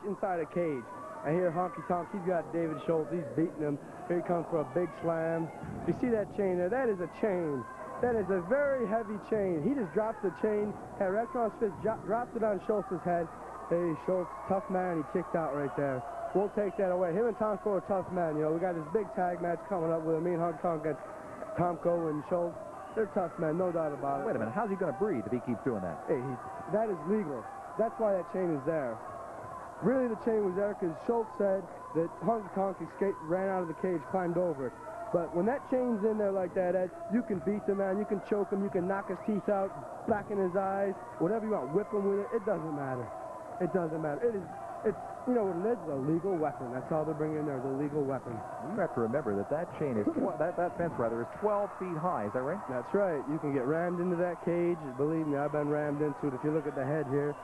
inside a cage. And here, Honky Tonk, he's got David Schultz. He's beating him. Here he comes for a big slam. You see that chain there? That is a chain. That is a very heavy chain. He just dropped the chain, had wrapped around his fist, dropped it on Schultz's head. Hey, Schultz, tough man. He kicked out right there. We'll take that away. Him and Tomko are tough men. You know, we got this big tag match coming up with me and Honky Tonk against Tomko and Schultz. They're tough men, no doubt about it. Wait a minute. How's he going to breathe if he keeps doing that? Hey, that is legal. That's why that chain is there. Really, the chain was there because Schultz said that Honky Tonk escaped, ran out of the cage, climbed over it. But when that chain's in there like that, Ed, you can beat the man, you can choke him, you can knock his teeth out, blacken his eyes, whatever you want, whip him with it. It doesn't matter. It doesn't matter. It's you know what it is? A legal weapon. That's all they're bringing in there, the legal weapon. You have to remember that chain is, that fence rather, is 12 feet high. Is that right? That's right. You can get rammed into that cage. Believe me, I've been rammed into it. If you look at the head here,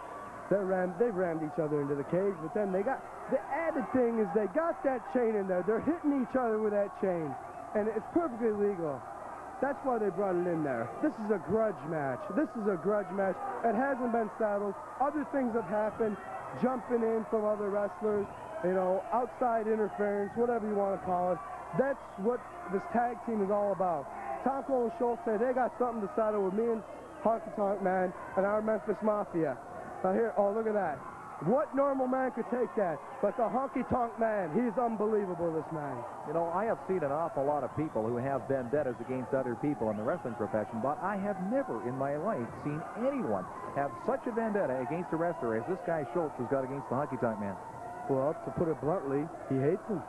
they've rammed each other into the cage, but then the added thing is they got that chain in there. They're hitting each other with that chain, and it's perfectly legal. That's why they brought it in there. This is a grudge match. This is a grudge match. It hasn't been settled. Other things have happened, jumping in from other wrestlers, you know, outside interference, whatever you want to call it. That's what this tag team is all about. Tomko and Schultz say they got something to settle with me and Honky Tonk Man and our Memphis Mafia. Now here, oh, look at that. What normal man could take that? But the Honky Tonk Man, he's unbelievable, this man. You know, I have seen an awful lot of people who have vendettas against other people in the wrestling profession, but I have never in my life seen anyone have such a vendetta against a wrestler as this guy Schultz has got against the Honky Tonk Man. Well, to put it bluntly, he hates him.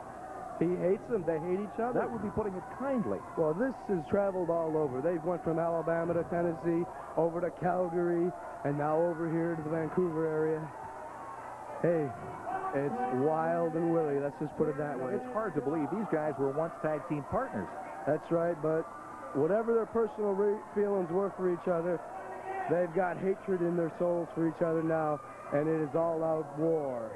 He hates them. They hate each other. That would be putting it kindly. Well, this has traveled all over. They've went from Alabama to Tennessee, over to Calgary, and now over here to the Vancouver area. Hey, it's wild and willy. Let's just put it that way. It's hard to believe these guys were once tag team partners. That's right, but whatever their personal feelings were for each other, they've got hatred in their souls for each other now, and it is all-out war.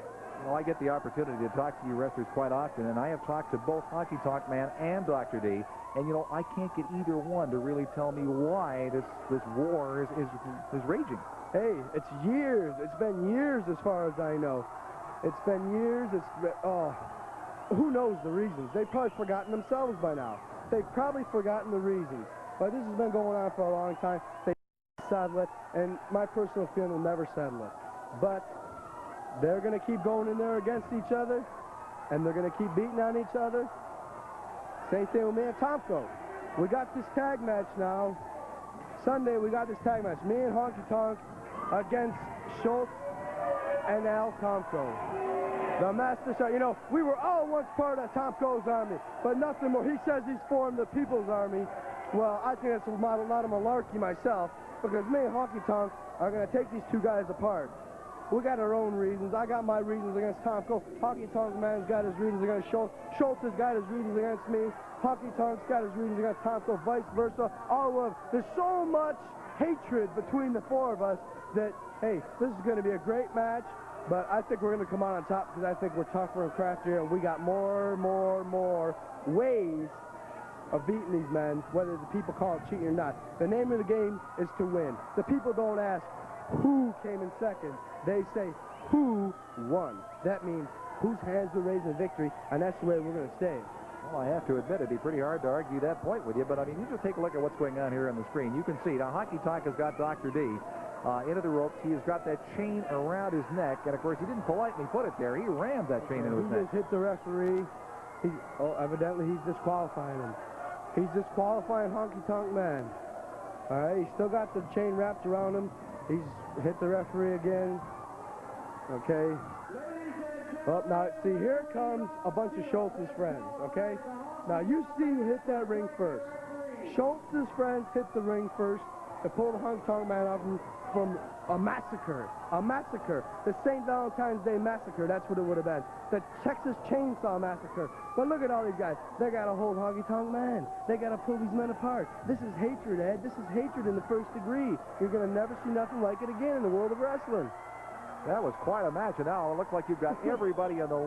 Well, I get the opportunity to talk to you wrestlers quite often, and I have talked to both Honky Tonk Man and Dr. D, and, you know, I can't get either one to really tell me why this war is raging. Hey, it's years. It's been years as far as I know. It's been years. Who knows the reasons? They've probably forgotten themselves by now. They've probably forgotten the reasons. But this has been going on for a long time. They settle it, and my personal feeling will never settle it. But they're going to keep going in there against each other, and they're going to keep beating on each other. Same thing with me and Tomko. We got this tag match now. Sunday, we got this tag match. Me and Honky Tonk against Schultz and Al Tomko. The Master Shot. You know, we were all once part of Tomko's army, but nothing more. He says he's formed the People's Army. Well, I think that's a lot of malarkey myself, because me and Honky Tonk are going to take these two guys apart. We got our own reasons. I got my reasons against Tomko. Honky Tonk Man's got his reasons against Schultz. Schultz has got his reasons against me. Honky Tonk's got his reasons against Tomko, vice versa. All of there's so much hatred between the four of us that, hey, this is going to be a great match, but I think we're going to come out on top because I think we're tougher and craftier, and we got more ways of beating these men, whether the people call it cheating or not. The name of the game is to win. The people don't ask who came in second. They say who won. That means whose hands were raised in victory, and that's the way we're going to stay. Well, I have to admit, it'd be pretty hard to argue that point with you, but I mean, you just take a look at what's going on here on the screen. You can see now Honky Tonk has got Dr. D into the ropes. He has got that chain around his neck, and of course, he didn't politely put it there. He rammed that chain into his neck. He just hit the referee. Evidently, he's disqualifying him. He's disqualifying Honky Tonk Man. All right, he's still got the chain wrapped around him. He's hit the referee again. Okay. Well, now, see, here comes a bunch of Schultz's friends, okay? Now, you see who hit that ring first. Schultz's friends hit the ring first to pull the Honky Tonk Man out from a massacre. A massacre. The St. Valentine's Day Massacre, that's what it would have been. The Texas Chainsaw Massacre. But look at all these guys. They got to hold Honky Tonk Man. They got to pull these men apart. This is hatred, Ed. This is hatred in the first degree. You're going to never see nothing like it again in the world of wrestling. That was quite a match, and now it looks like you've got everybody in the